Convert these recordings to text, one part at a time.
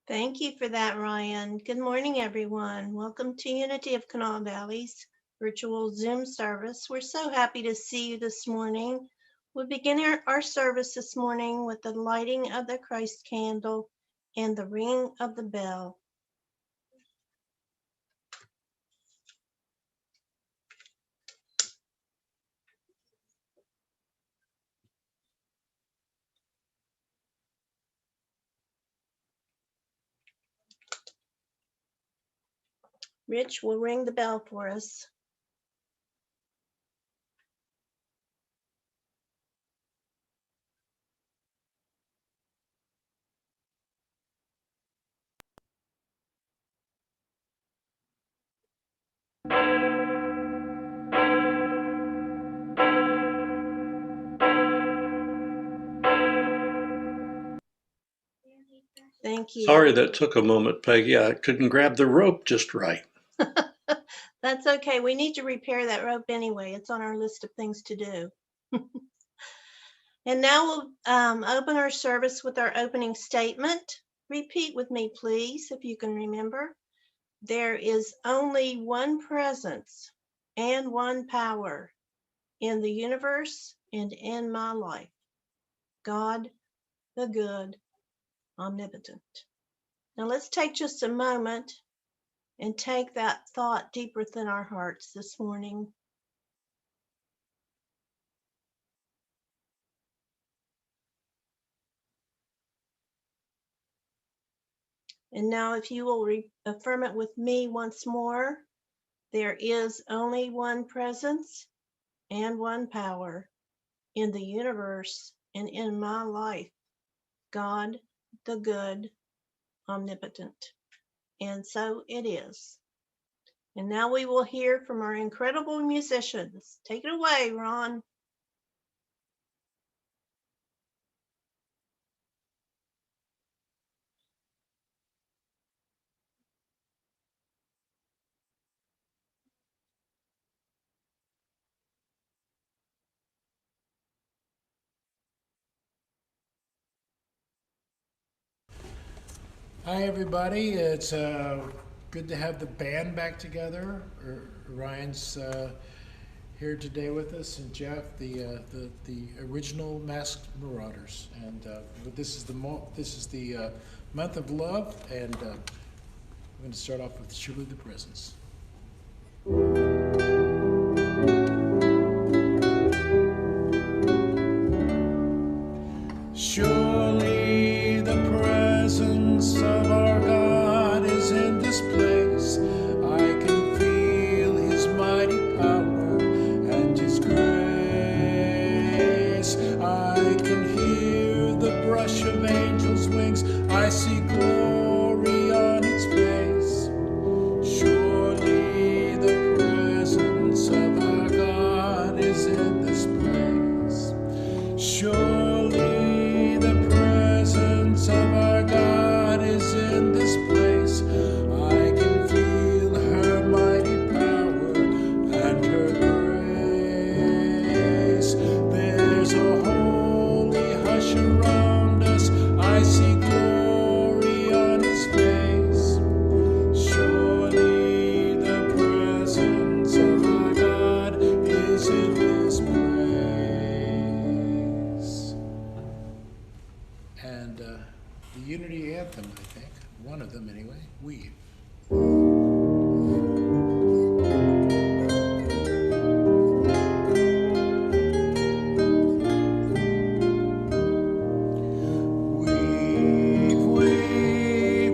Thank you for that, Ryan. Good morning, everyone. Welcome to Unity of Kanawha Valley's virtual Zoom service. We're so happy to see you this morning. We begin our service this morning with the lighting of the Christ candle and the ringing of the bell. Rich will ring the bell for us. Thank you. Sorry that took a moment, Peggy. I couldn't grab the rope just right. That's okay. We need to repair that rope anyway. It's on our list of things to do. And now we'll open our service with our opening statement. Repeat with me, please, if you can remember. There is only one presence and one power in the universe and in my life. God, the good, omnipotent. Now let's take just a moment and take that thought deep within our hearts this morning. And now if you will affirm it with me once more, there is only one presence and one power in the universe and in my life. God, the good, omnipotent. And so it is. And now we will hear from our incredible musicians. Take it away, Ron. Hi, everybody. It's good to have the band back together. Ryan's here today with us, and Jeff, the original Masked Marauders. And this is the month of love, and I'm going to start off with "Surely the Presence." Surely the presence of our God is in this place. I can feel His mighty power and His grace. I can hear the brush of angels' wings. I see glory on its face. Surely the presence of our God is in this place. Surely the presence of our God is in this place. I can feel her mighty power and her grace. There's a holy hush around us. I see glory on His face. Surely the presence of our God is in this place. And the Unity Anthem, I think, one of them anyway, "We."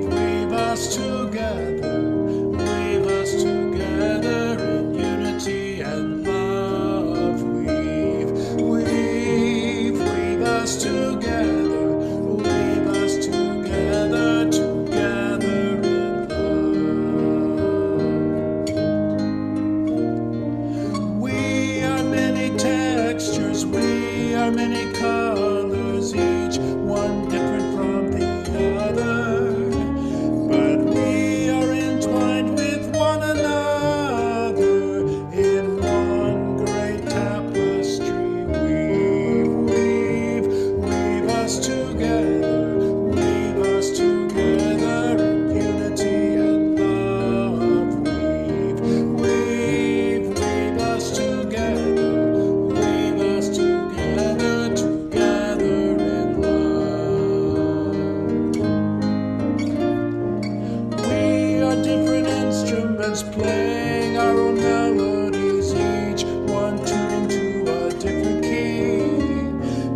Weave us together, weave us together in unity and love. Weave us together, weave us together, together in love. bands playing our own melodies, each one tuned to a different key.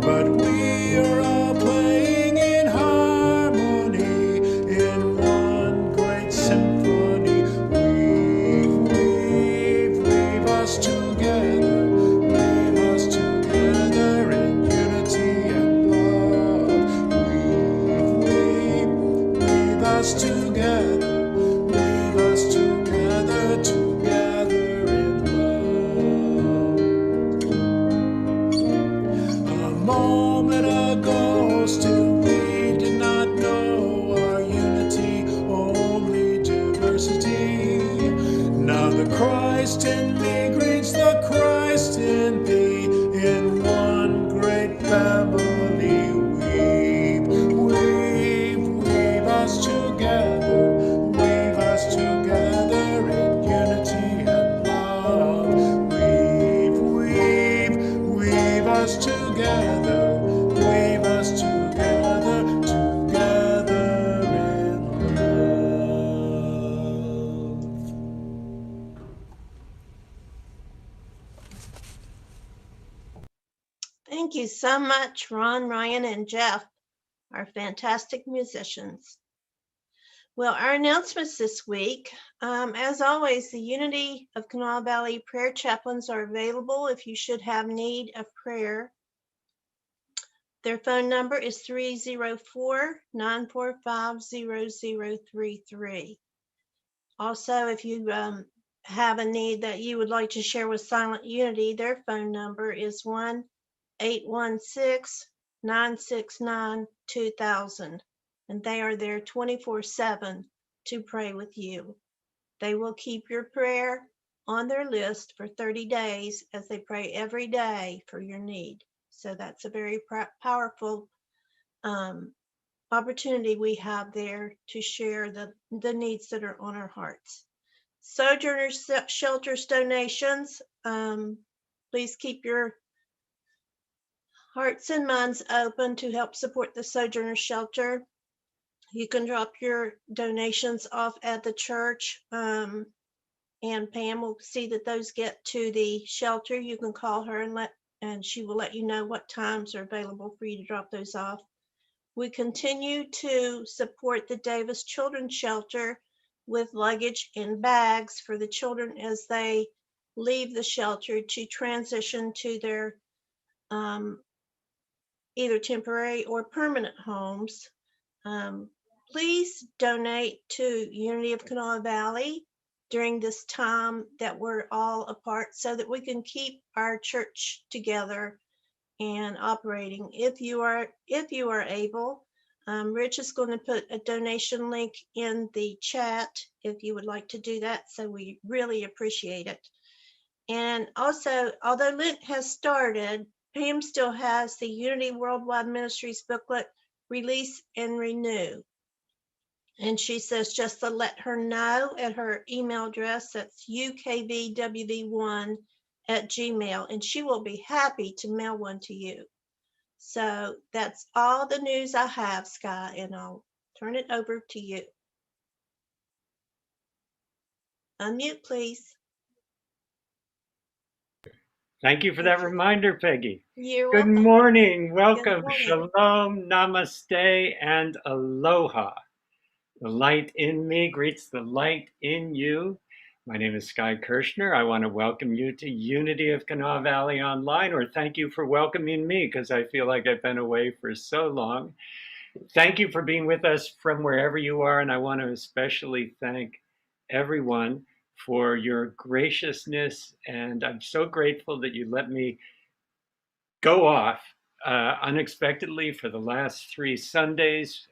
But we are all playing in harmony in one great symphony. Weave us together, weave us together in unity and love. Weave us together, weave us together, together in love. A moment ago, still we did not know our unity, only diversity. Now the Christ in me greets the Christ in thee, in one great family. Weave us together, weave us together in unity and love. Weave us together, weave us together, together in love. Thank you so much, Ron, Ryan, and Jeff, our fantastic musicians. Well, our announcements this week, as always, the Unity of Kanawha Valley prayer chaplains are available if you should have need of prayer. Their phone number is 304-945-0033. Also, if you have a need that you would like to share with Silent Unity, their phone number is 1-816-969-2000. And they are there 24/7 to pray with you. They will keep your prayer on their list for 30 days as they pray every day for your need. So that's a very powerful opportunity we have there to share the needs that are on our hearts. Sojourners Shelters donations, please keep your hearts and minds open to help support the Sojourner Shelter. You can drop your donations off at the church, and Pam will see that those get to the shelter. You can call her and she will let you know what times are available for you to drop those off. We continue to support the Davis Children's Shelter with luggage and bags for the children as they leave the shelter to transition to their either temporary or permanent homes. Please donate to Unity of Kanawha Valley during this time that we're all apart so that we can keep our church together and operating. If you are able, Rich is going to put a donation link in the chat if you would like to do that. So we really appreciate it. And also, although Lent has started, Pam still has the Unity Worldwide Ministries booklet, Release and Renew. And she says just to let her know at her email address, that's ukvwv1@gmail, and she will be happy to mail one to you. So that's all the news I have, Sky, and I'll turn it over to you. Unmute, please. Thank you for that reminder, Peggy. You're Good welcome. morning. Welcome. morning. Shalom, namaste, and aloha. The light in me greets the light in you. My name is Sky Kirshner. I want to welcome you to Unity of Kanawha Valley Online, or thank you for welcoming me because I feel like I've been away for so long. Thank you for being with us from wherever you are, and I want to especially thank everyone for your graciousness, and I'm so grateful that you let me go off unexpectedly for the last 3 Sundays.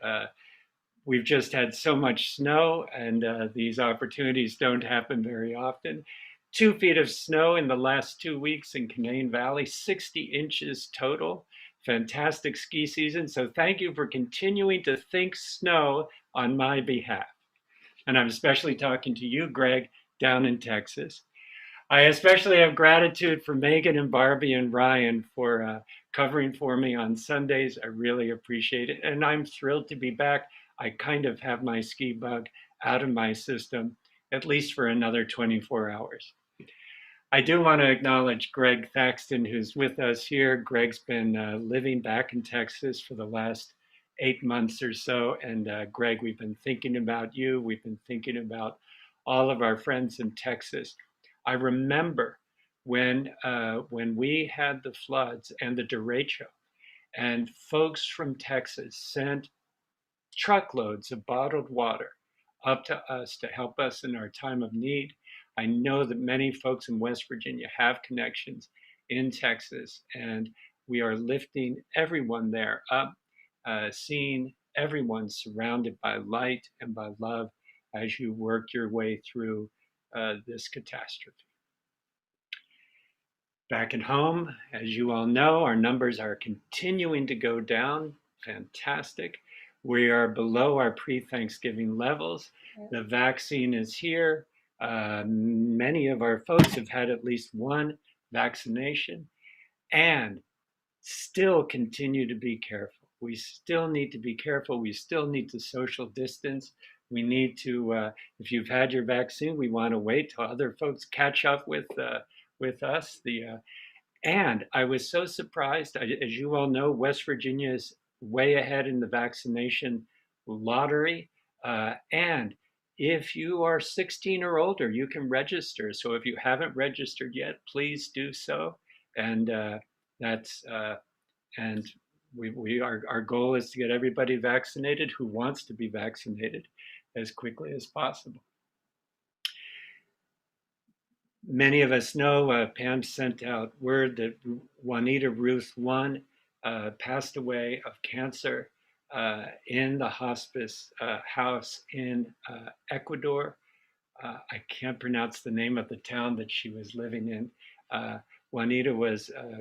We've just had so much snow, and these opportunities don't happen very often. 2 feet of snow in the last 2 weeks in Canaan Valley, 60 inches total. Fantastic ski season. So thank you for continuing to think snow on my behalf. And I'm especially talking to you, Greg, down in Texas. I especially have gratitude for Megan and Barbie and Ryan for covering for me on Sundays. I really appreciate it. And I'm thrilled to be back. I kind of have my ski bug out of my system. at least for another 24 hours. I do want to acknowledge Greg Thaxton, who's with us here. Greg's been living back in Texas for the last 8 months or so. And Greg, we've been thinking about you. We've been thinking about all of our friends in Texas. I remember when we had the floods and the derecho, and folks from Texas sent truckloads of bottled water up to us to help us in our time of need. I know that many folks in West Virginia have connections in Texas, and we are lifting everyone there up, seeing everyone surrounded by light and by love as you work your way through this catastrophe. Back at home, as you all know, our numbers are continuing to go down. Fantastic. We are below our pre-Thanksgiving levels. The vaccine is here. Many of our folks have had at least one vaccination and still continue to be careful. We still need to be careful. We still need to social distance. We need to, if you've had your vaccine, we want to wait till other folks catch up with us. And I was so surprised. As you all know, West Virginia is way ahead in the vaccination lottery. And if you are 16 or older, you can register. So if you haven't registered yet, please do so. And our goal is to get everybody vaccinated who wants to be vaccinated as quickly as possible. Many of us know Pam sent out word that Juanita Ruth I passed away of cancer in the hospice house in Ecuador. I can't pronounce the name of the town that she was living in. Juanita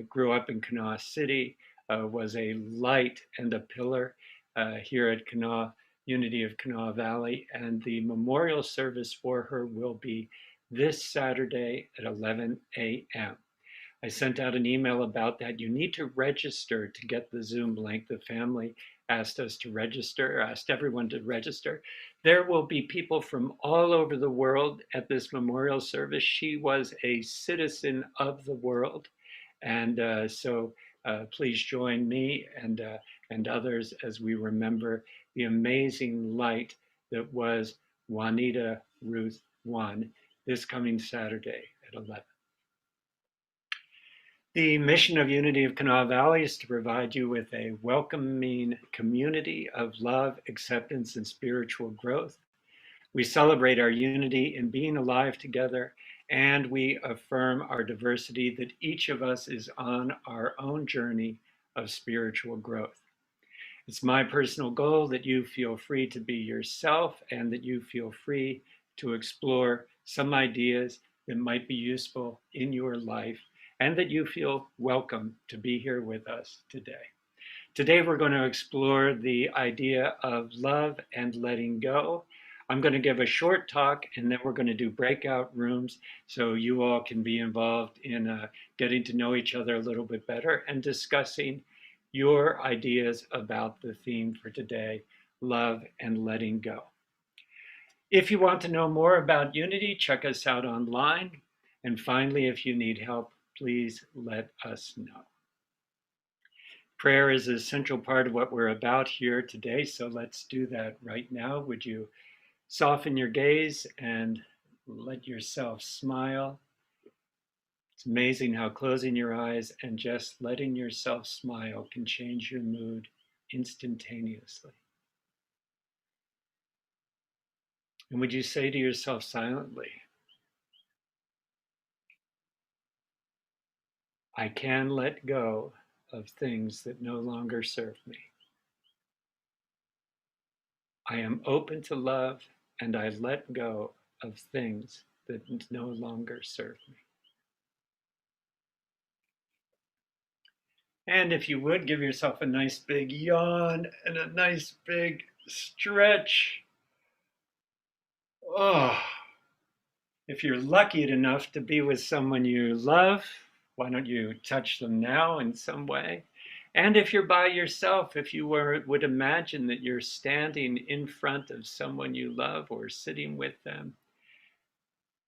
grew up in Kanawha City, was a light and a pillar here at Kanawha, Unity of Kanawha Valley, and the memorial service for her will be this Saturday at 11 a.m. I sent out an email about that. You need to register to get the Zoom link. The family asked us to register, asked everyone to register. There will be people from all over the world at this memorial service. She was a citizen of the world. And so please join me and others as we remember the amazing light that was Juanita Ruth I this coming Saturday at 11. The mission of Unity of Kanawha Valley is to provide you with a welcoming community of love, acceptance, and spiritual growth. We celebrate our unity in being alive together, and we affirm our diversity that each of us is on our own journey of spiritual growth. It's my personal goal that you feel free to be yourself and that you feel free to explore some ideas that might be useful in your life, and that you feel welcome to be here with us today. Today, we're going to explore the idea of love and letting go. I'm going to give a short talk, and then we're going to do breakout rooms so you all can be involved in getting to know each other a little bit better and discussing your ideas about the theme for today, love and letting go. If you want to know more about Unity, check us out online. And finally, if you need help, please let us know. Prayer is an essential part of what we're about here today, so let's do that right now. Would you soften your gaze and let yourself smile? It's amazing how closing your eyes and just letting yourself smile can change your mood instantaneously. And would you say to yourself silently, I can let go of things that no longer serve me. I am open to love, and I let go of things that no longer serve me. And if you would, give yourself a nice big yawn and a nice big stretch. Oh, if you're lucky enough to be with someone you love, why don't you touch them now in some way? And if you're by yourself, if you would imagine that you're standing in front of someone you love or sitting with them,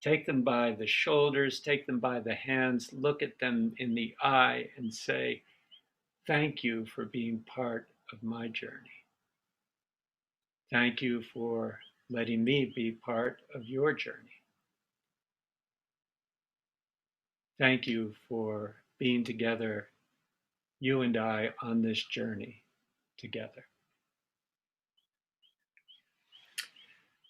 Take them by the shoulders, take them by the hands, look at them in the eye and say, thank you for being part of my journey. Thank you for letting me be part of your journey. Thank you for being together, you and I, on this journey together.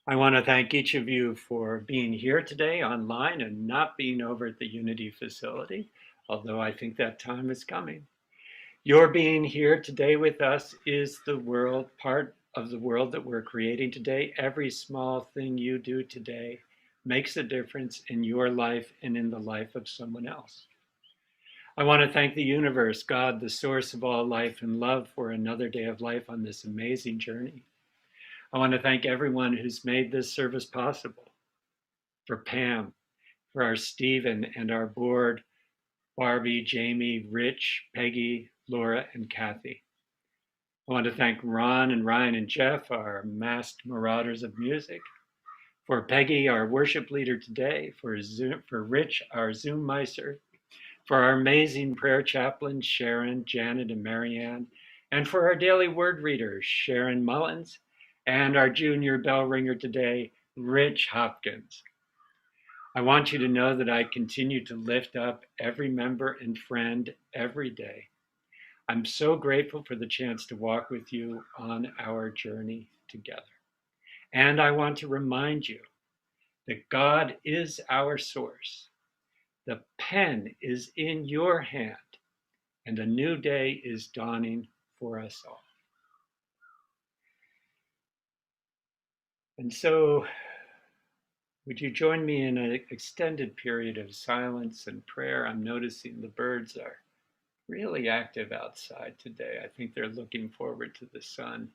I want to thank each of you for being here today online and not being over at the Unity facility, although I think that time is coming. Your being here today with us is the world, part of the world that we're creating today. Every small thing you do today makes a difference in your life and in the life of someone else. I want to thank the universe, God, the source of all life and love, for another day of life on this amazing journey. I want to thank everyone who's made this service possible. For Pam, for our Stephen and our board, Barbie, Jamie, Rich, Peggy, Laura, and Kathy. I want to thank Ron and Ryan and Jeff, our masked marauders of music. For Peggy, our worship leader today. For Rich, our Zoom Meister. For our amazing prayer chaplains, Sharon, Janet, and Marianne. And for our daily word readers, Sharon Mullins, and our junior bell ringer today, Rich Hopkins. I want you to know that I continue to lift up every member and friend every day. I'm so grateful for the chance to walk with you on our journey together. And I want to remind you that God is our source. The pen is in your hand, and a new day is dawning for us all. And so, would you join me in an extended period of silence and prayer? I'm noticing the birds are really active outside today. I think they're looking forward to the sun.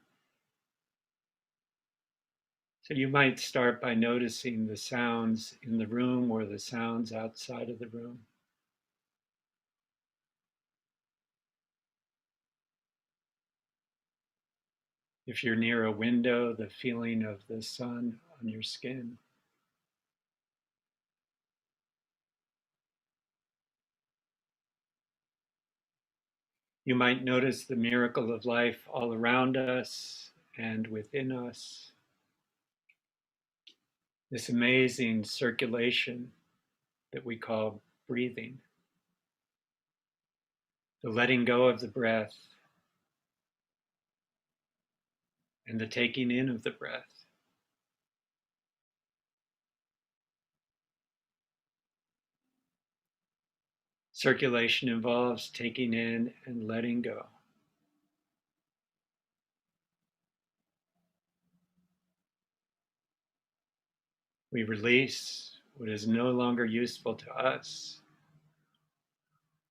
So you might start by noticing the sounds in the room or the sounds outside of the room. If you're near a window, the feeling of the sun on your skin. You might notice the miracle of life all around us and within us. This amazing circulation that we call breathing. The letting go of the breath and the taking in of the breath. Circulation involves taking in and letting go. We release what is no longer useful to us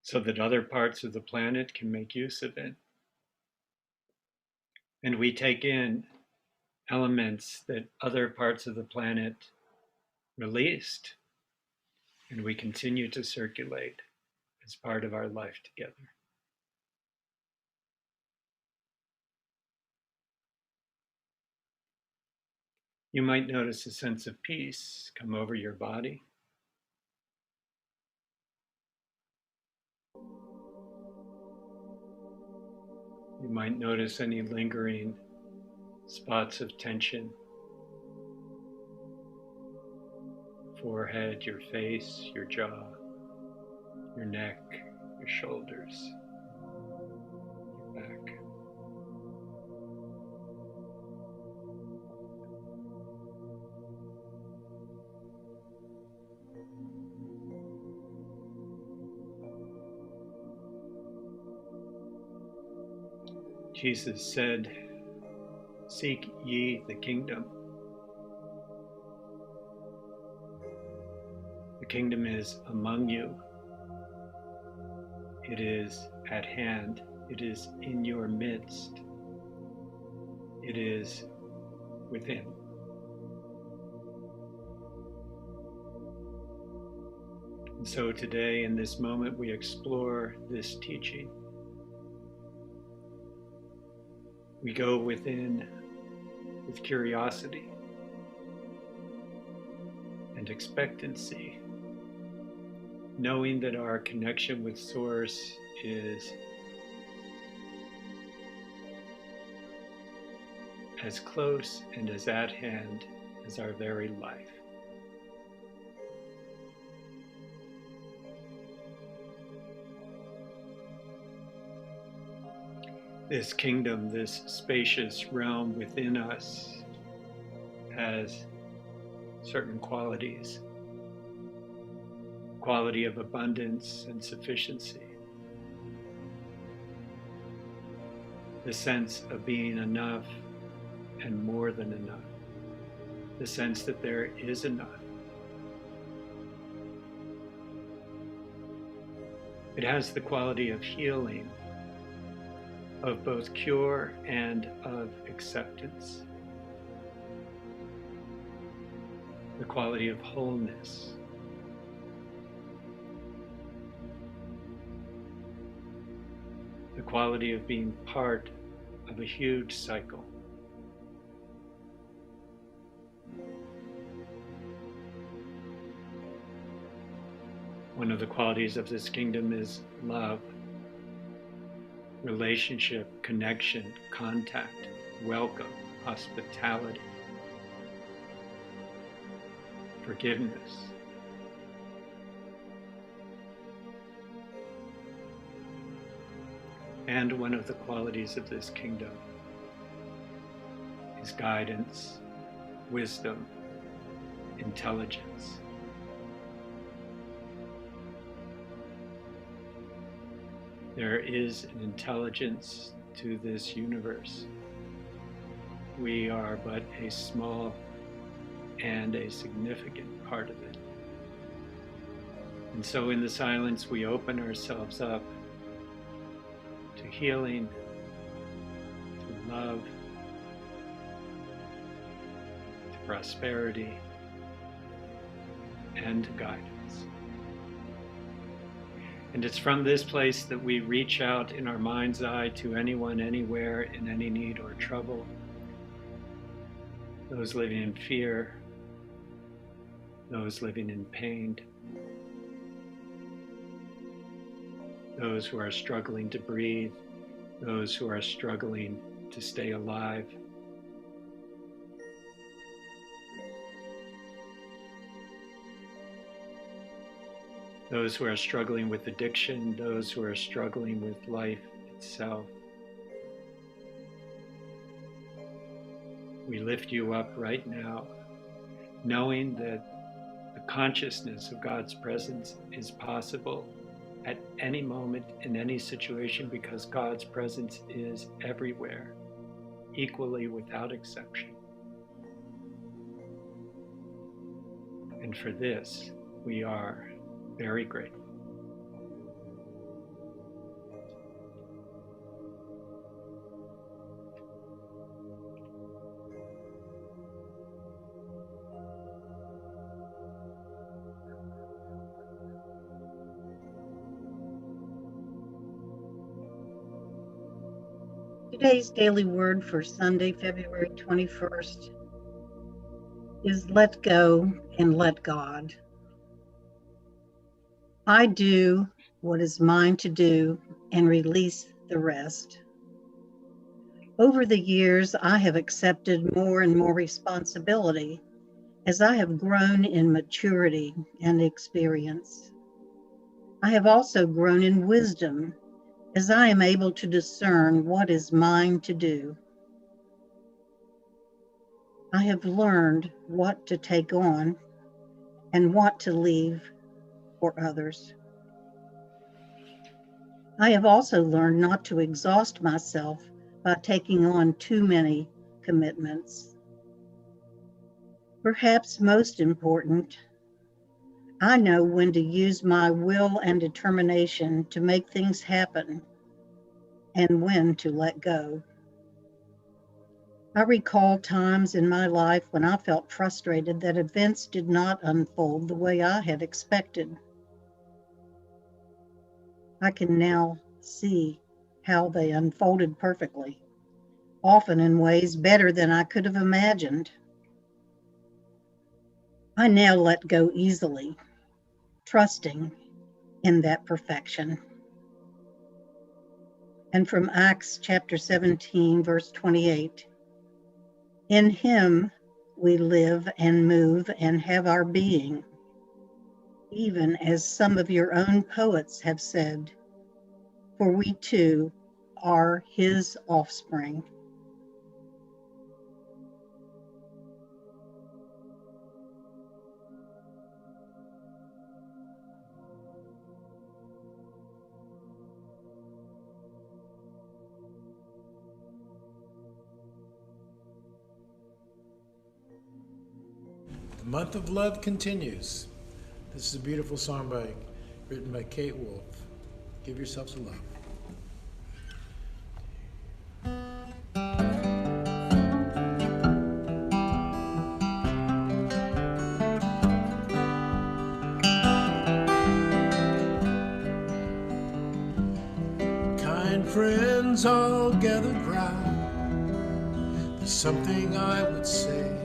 so that other parts of the planet can make use of it. And we take in elements that other parts of the planet released, and we continue to circulate as part of our life together. You might notice a sense of peace come over your body. You might notice any lingering spots of tension. Forehead, your face, your jaw, your neck, your shoulders, your back. Jesus said, "Seek ye the kingdom." The kingdom is among you. It is at hand. It is in your midst. It is within. And so today, in this moment, we explore this teaching. We go within with curiosity and and expectancy, knowing that our connection with Source is as close and as at hand as our very life. This kingdom, this spacious realm within us, has certain qualities. Quality of abundance and sufficiency. The sense of being enough and more than enough. The sense that there is enough. It has the quality of healing, of both cure and of acceptance. The quality of wholeness. The quality of being part of a huge cycle. One of the qualities of this kingdom is love, relationship, connection, contact, welcome, hospitality, forgiveness. And one of the qualities of this kingdom is guidance, wisdom, intelligence. There is an intelligence to this universe. We are but a small and a significant part of it. And so in the silence, we open ourselves up to healing, to love, to prosperity, and to guidance. And it's from this place that we reach out in our mind's eye to anyone, anywhere, in any need or trouble. Those living in fear, those living in pain, those who are struggling to breathe, those who are struggling to stay alive. Those who are struggling with addiction, those who are struggling with life itself. We lift you up right now, knowing that the consciousness of God's presence is possible at any moment in any situation, because God's presence is everywhere, equally without exception. And for this, we are very grateful. Today's daily word for Sunday, February 21st is let go and let God. I do what is mine to do and release the rest. Over the years, I have accepted more and more responsibility as I have grown in maturity and experience. I have also grown in wisdom as I am able to discern what is mine to do. I have learned what to take on and what to leave for others. I have also learned not to exhaust myself by taking on too many commitments. Perhaps most important, I know when to use my will and determination to make things happen and when to let go. I recall times in my life when I felt frustrated that events did not unfold the way I had expected. I can now see how they unfolded perfectly, often in ways better than I could have imagined. I now let go easily, trusting in that perfection. And from Acts chapter 17, verse 28, in him we live and move and have our being, even as some of your own poets have said, for we too are his offspring. The month of love continues. This is a beautiful song written by Kate Wolf. Give yourselves a love. Kind friends all gathered round, there's something I would say,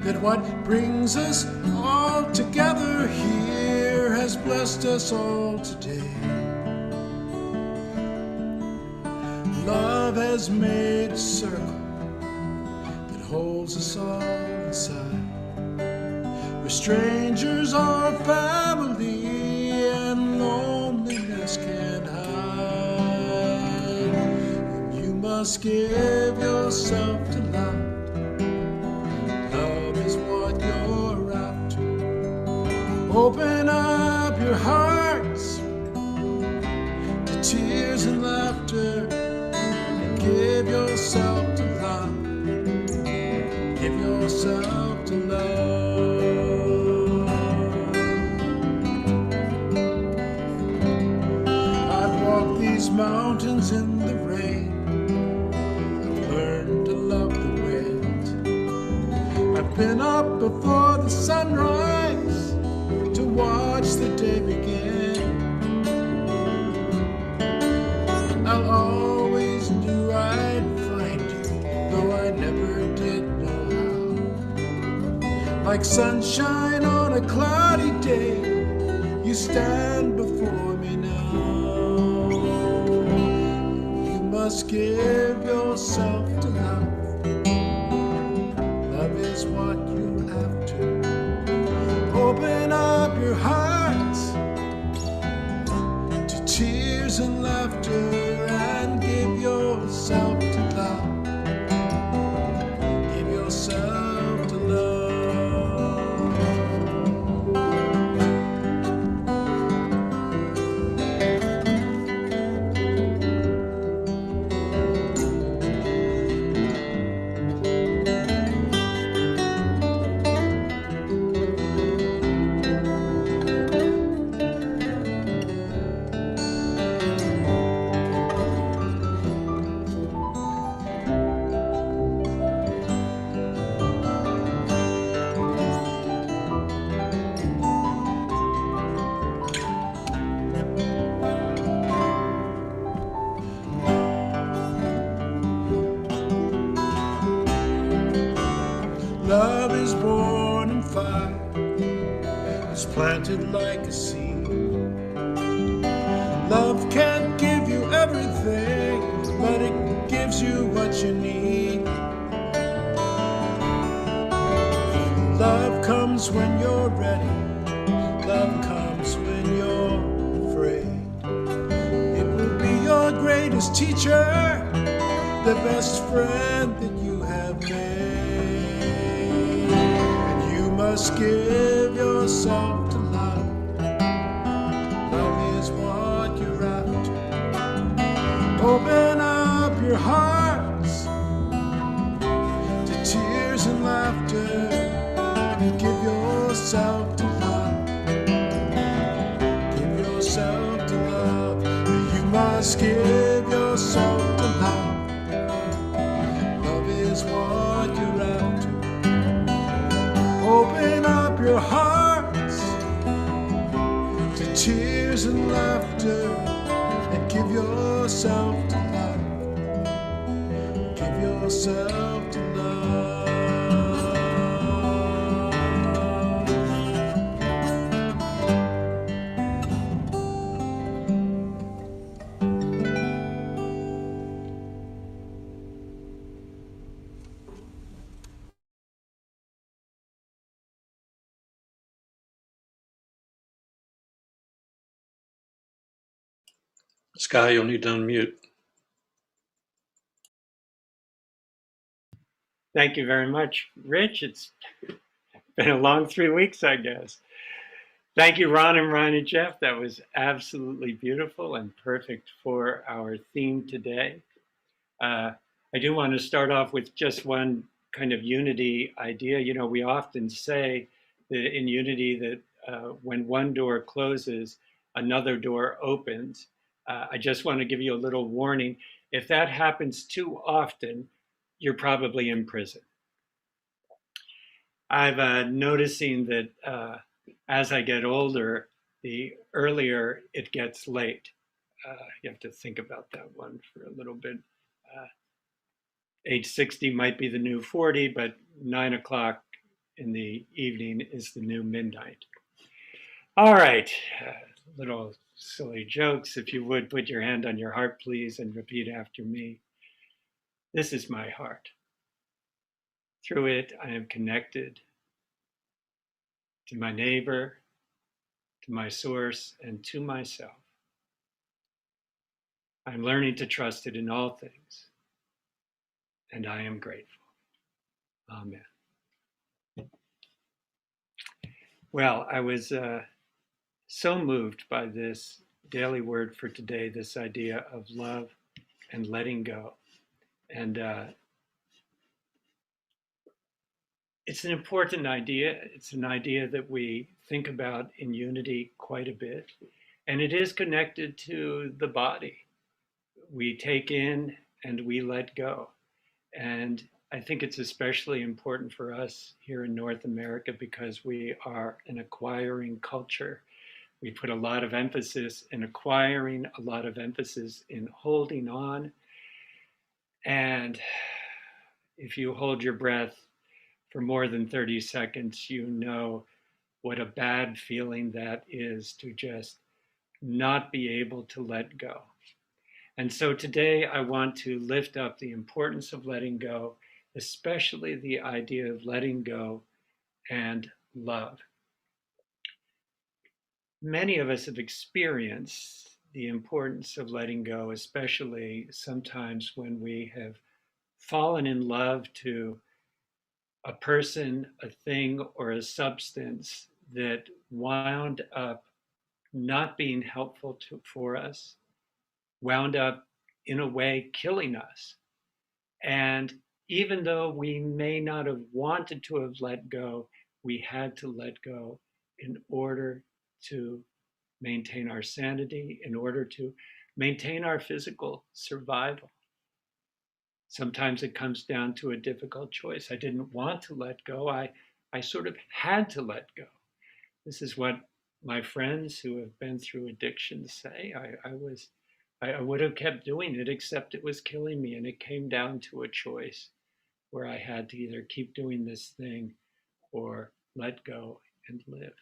that what brings us all together here has blessed us all today. Love has made a circle that holds us all inside, where strangers are family and loneliness can't hide. And you must give yourself to love. Open up your hearts to tears and laughter, and give yourself to love. Give yourself to love. I've walked these mountains in the rain. I've learned to love the wind. I've been up before the sunrise to watch the day begin. I'll always knew I'd find you, though I never did know how. Like sunshine on a cloudy day, you stand before me now. You must give yourself to love. Love is what you have to. Open up your hearts to tears and laughter, and give yourself to love. Give yourself to Love is born in fire, it's planted like a seed. Love can't give you everything, but it gives you what you need. Love comes when you're ready, love comes when you're afraid. It will be your greatest teacher, the best friend that you have made. Must give yourself to love. Love is what you're after. Open up your hearts to tears and laughter, and give yourself to love. Give yourself to love. You must give yourself to love. Love is what you're after. Open up your hearts to tears and laughter, and give yourself to love. Give yourself to love. Sky, you'll need to unmute. Thank you very much, Rich. It's been a long 3 weeks, I guess. Thank you, Ron and Ryan and Jeff. That was absolutely beautiful and perfect for our theme today. I do want to start off with just one kind of unity idea. You know, we often say that in unity that when one door closes, another door opens. I just want to give you a little warning. If that happens too often, you're probably in prison. I've noticing that as I get older, the earlier it gets late. You have to think about that one for a little bit. Age 60 might be the new 40, but 9 o'clock in the evening is the new midnight. All right, little silly jokes. If you would put your hand on your heart, please, and repeat after me. This is my heart. Through it, I am connected to my neighbor, to my source, and to myself. I'm learning to trust it in all things, and I am grateful. Amen. Well, I was so moved by this daily word for today, this idea of love and letting go. And it's an important idea. It's an idea that we think about in unity quite a bit. And it is connected to the body. We take in and we let go. And I think it's especially important for us here in North America because we are an acquiring culture. We put a lot of emphasis in acquiring, a lot of emphasis in holding on. And if you hold your breath for more than 30 seconds, you know what a bad feeling that is to just not be able to let go. And so today I want to lift up the importance of letting go, especially the idea of letting go and love. Many of us have experienced the importance of letting go, especially sometimes when we have fallen in love to a person, a thing, or a substance that wound up not being helpful for us, wound up in a way killing us. And even though we may not have wanted to have let go, we had to let go in order to maintain our sanity, in order to maintain our physical survival. Sometimes it comes down to a difficult choice. I didn't want to let go. I sort of had to let go. This is what my friends who have been through addiction say. I would have kept doing it, except it was killing me. And it came down to a choice where I had to either keep doing this thing or let go and live.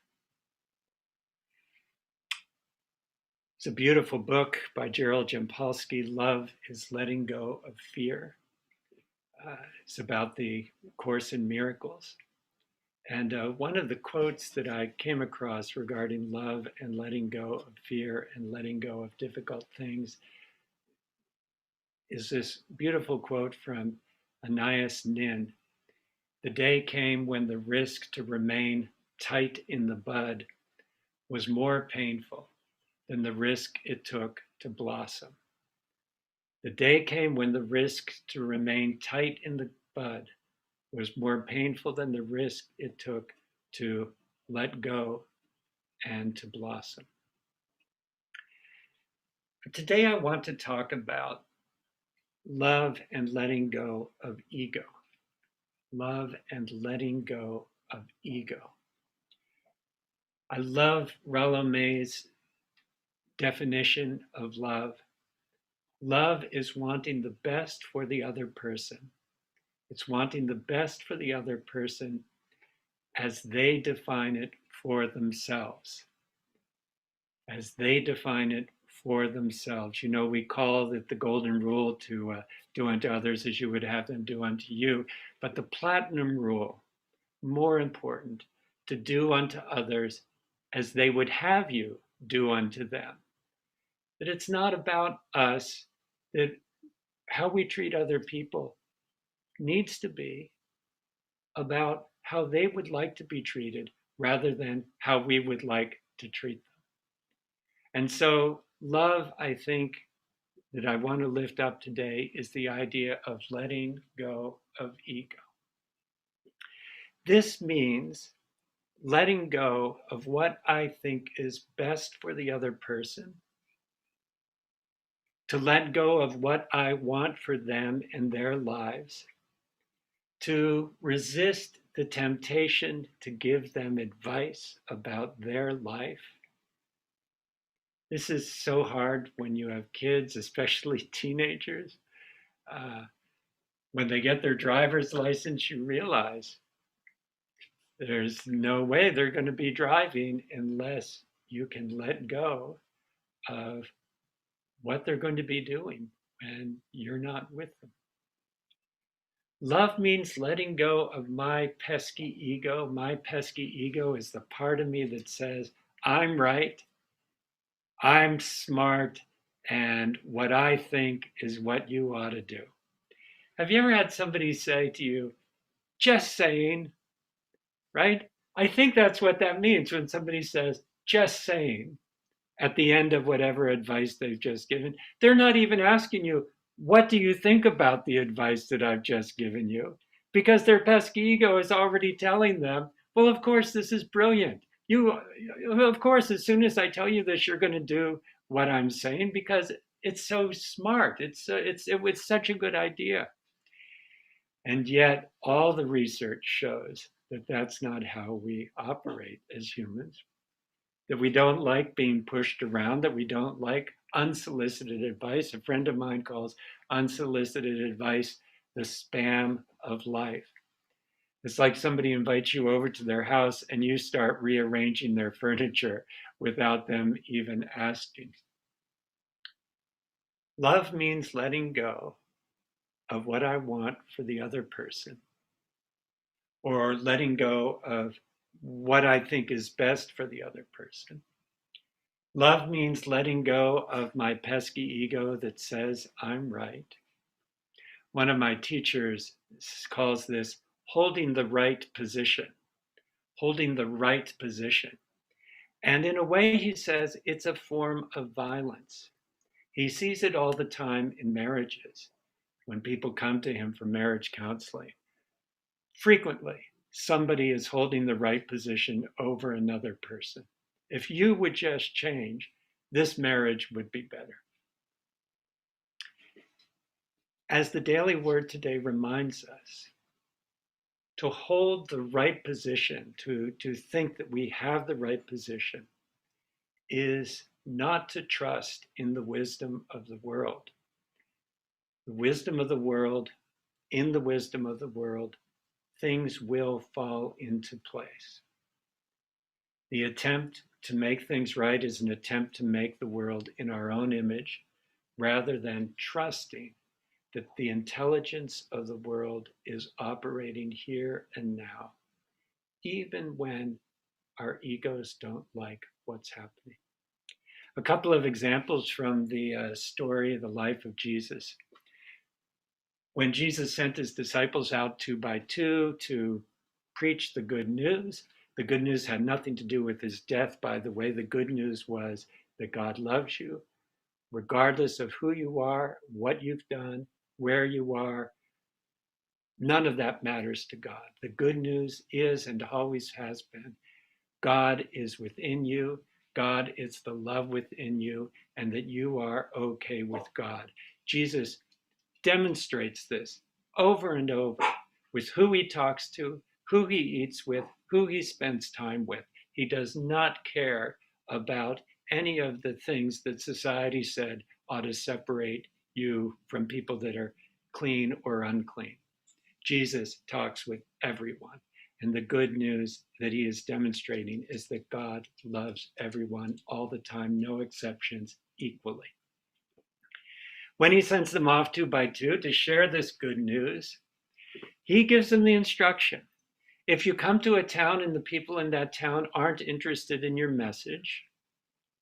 It's a beautiful book by Gerald Jampolsky, Love is Letting Go of Fear. It's about the Course in Miracles. And one of the quotes that I came across regarding love and letting go of fear and letting go of difficult things is this beautiful quote from Anais Nin. The day came when the risk to remain tight in the bud was more painful than the risk it took to blossom. The day came when the risk to remain tight in the bud was more painful than the risk it took to let go and to blossom. But today I want to talk about love and letting go of ego. Love and letting go of ego. I love Rollo May's definition of love. Love is wanting the best for the other person. It's wanting the best for the other person as they define it for themselves. As they define it for themselves. You know, we call it the golden rule to do unto others as you would have them do unto you. But the platinum rule, more important, to do unto others as they would have you do unto them. that it's not about us, that how we treat other people needs to be about how they would like to be treated rather than how we would like to treat them. And so, love, I think, that I want to lift up today is the idea of letting go of ego. This means letting go of what I think is best for the other person, to let go of what I want for them and their lives, to resist the temptation to give them advice about their life. This is so hard when you have kids, especially teenagers. When they get their driver's license, you realize there's no way they're going to be driving unless you can let go of what they're going to be doing when you're not with them. Love means letting go of my pesky ego. My pesky ego is the part of me that says, I'm right, I'm smart, and what I think is what you ought to do. Have you ever had somebody say to you, just saying, right? I think that's what that means when somebody says, just saying, at the end of whatever advice they've just given. They're not even asking you, what do you think about the advice that I've just given you? Because their pesky ego is already telling them, well, of course, this is brilliant. Of course, as soon as I tell you this, you're going to do what I'm saying because it's so smart. It was such a good idea. And yet, all the research shows that that's not how we operate as humans, that we don't like being pushed around, that we don't like unsolicited advice. A friend of mine calls unsolicited advice the spam of life. It's like somebody invites you over to their house and you start rearranging their furniture without them even asking. Love means letting go of what I want for the other person, or letting go of what I think is best for the other person. Love means letting go of my pesky ego that says I'm right. One of my teachers calls this holding the right position, holding the right position. And in a way, he says it's a form of violence. He sees it all the time in marriages when people come to him for marriage counseling. Frequently, somebody is holding the right position over another person. If you would just change, this marriage would be better. As the daily word today reminds us, to hold the right position, to think that we have the right position, is not to trust in the wisdom of the world. The wisdom of the world, in the wisdom of the world, things will fall into place. The attempt to make things right is an attempt to make the world in our own image, rather than trusting that the intelligence of the world is operating here and now, even when our egos don't like what's happening. A couple of examples from the story, the life of Jesus. When Jesus sent his disciples out 2 by 2 to preach the good news had nothing to do with his death, by the way. The good news was that God loves you, regardless of who you are, what you've done, where you are. None of that matters to God. The good news is and always has been, God is within you. God is the love within you, and that you are okay with God. Jesus demonstrates this over and over with who he talks to, who he eats with, who he spends time with. He does not care about any of the things that society said ought to separate you from people that are clean or unclean. Jesus talks with everyone. And the good news that he is demonstrating is that God loves everyone all the time, no exceptions, equally. When he sends them off 2 by 2 to share this good news, he gives them the instruction. If you come to a town and the people in that town aren't interested in your message,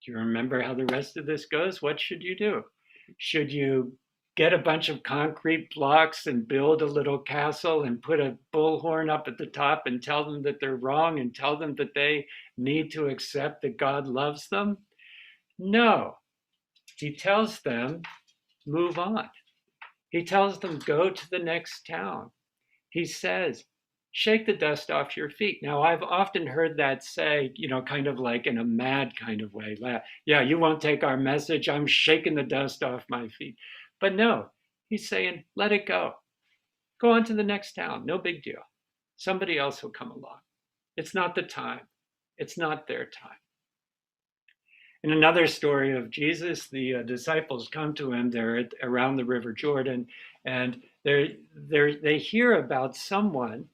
Do you remember how the rest of this goes? What should you do? Should you get a bunch of concrete blocks and build a little castle and put a bullhorn up at the top and tell them that they're wrong and tell them that they need to accept that God loves them? No. He tells them, move on. He tells them, go to the next town. He says, shake the dust off your feet. Now, I've often heard that say, kind of like in a mad kind of way. Yeah, you won't take our message. I'm shaking the dust off my feet. But no, he's saying, let it go. Go on to the next town. No big deal. Somebody else will come along. It's not the time. It's not their time. In another story of Jesus, the disciples come to him. They're around the River Jordan, and they hear about someone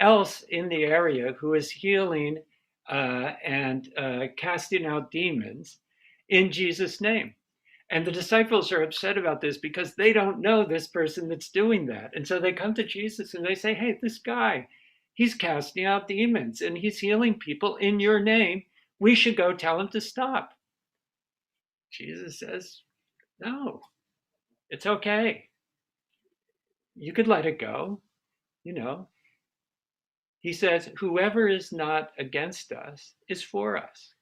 else in the area who is healing and casting out demons in Jesus' name. And the disciples are upset about this because they don't know this person that's doing that. And so they come to Jesus and they say, hey, this guy, he's casting out demons and he's healing people in your name. We should go tell him to stop. Jesus says, no, it's okay. You could let it go, He says, whoever is not against us is for us,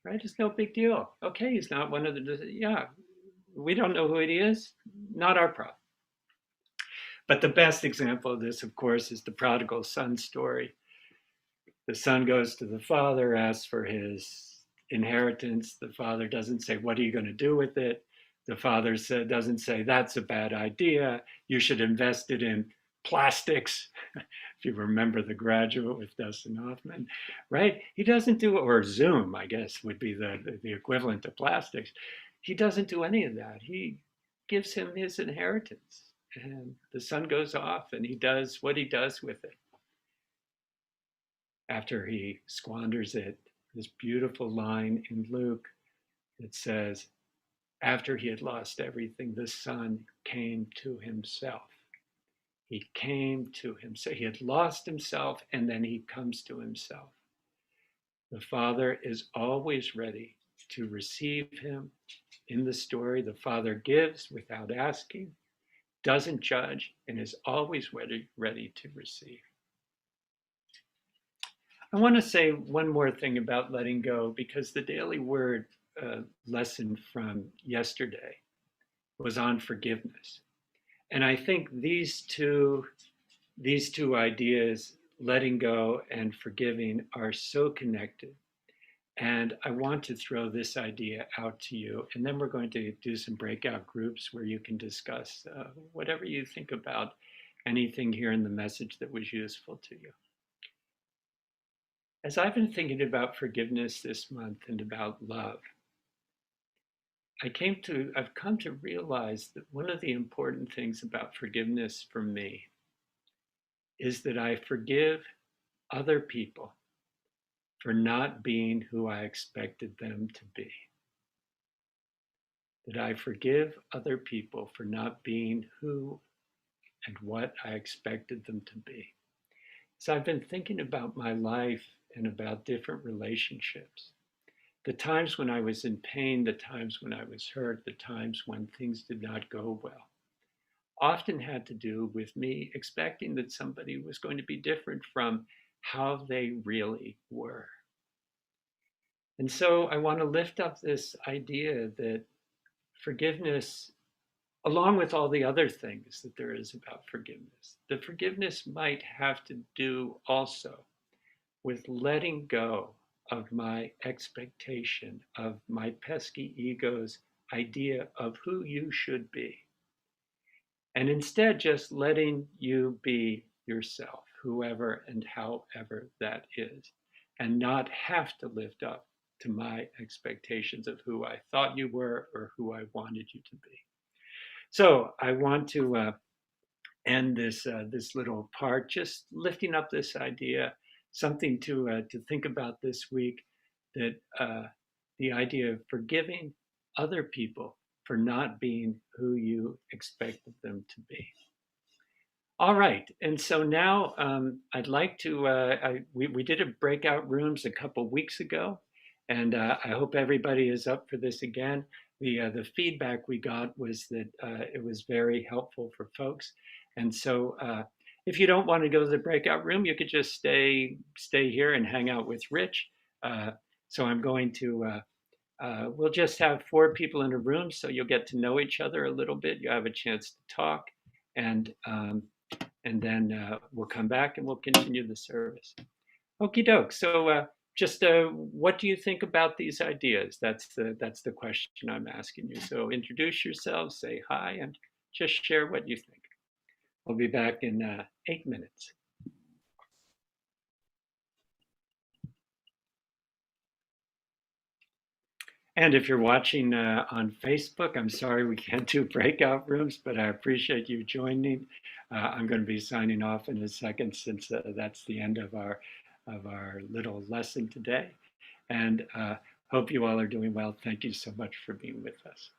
right? It's no big deal. Okay, he's not one of we don't know who he is, not our problem. But the best example of this, of course, is the prodigal son story. The son goes to the father, asks for his inheritance. The father doesn't say, what are you going to do with it? The father doesn't say, that's a bad idea. You should invest it in plastics. If you remember The Graduate with Dustin Hoffman, right? He doesn't do, or Zoom, I guess, would be the equivalent to plastics. He doesn't do any of that. He gives him his inheritance. And the son goes off and he does what he does with it. After he squanders it, this beautiful line in Luke that says, after he had lost everything, the son came to himself. He came to himself. He had lost himself, and then he comes to himself. The father is always ready to receive him. In the story, the father gives without asking, doesn't judge, and is always ready to receive. I want to say one more thing about letting go, because the Daily Word lesson from yesterday was on forgiveness. And I think these two ideas, letting go and forgiving, are so connected. And I want to throw this idea out to you. And then we're going to do some breakout groups where you can discuss whatever you think about anything here in the message that was useful to you. As I've been thinking about forgiveness this month and about love, I've come to realize that one of the important things about forgiveness for me is that I forgive other people for not being who I expected them to be. That I forgive other people for not being who and what I expected them to be. So I've been thinking about my life and about different relationships. The times when I was in pain, the times when I was hurt, the times when things did not go well, often had to do with me expecting that somebody was going to be different from how they really were. And so I want to lift up this idea that forgiveness, along with all the other things that there is about forgiveness, that forgiveness might have to do also with letting go of my expectation, of my pesky ego's idea of who you should be. And instead just letting you be yourself, whoever and however that is, and not have to live up to my expectations of who I thought you were or who I wanted you to be. So I want to end this little part just lifting up this idea, something to think about this week, that the idea of forgiving other people for not being who you expected them to be. All right, and so now I'd like to, we did a breakout rooms a couple weeks ago, And I hope everybody is up for this again. The feedback we got was that it was very helpful for folks. And so if you don't want to go to the breakout room, you could just stay here and hang out with Rich. So I'm going to, we'll just have 4 people in a room, so you'll get to know each other a little bit. You have a chance to talk, and then we'll come back and we'll continue the service. Okie doke. So just what do you think about these ideas? That's the question I'm asking you. So introduce yourselves, say hi, and just share what you think. We'll be back in 8 minutes. And if you're watching on Facebook, I'm sorry we can't do breakout rooms, but I appreciate you joining. I'm going to be signing off in a second, since that's the end of our little lesson today. And hope you all are doing well. Thank you so much for being with us.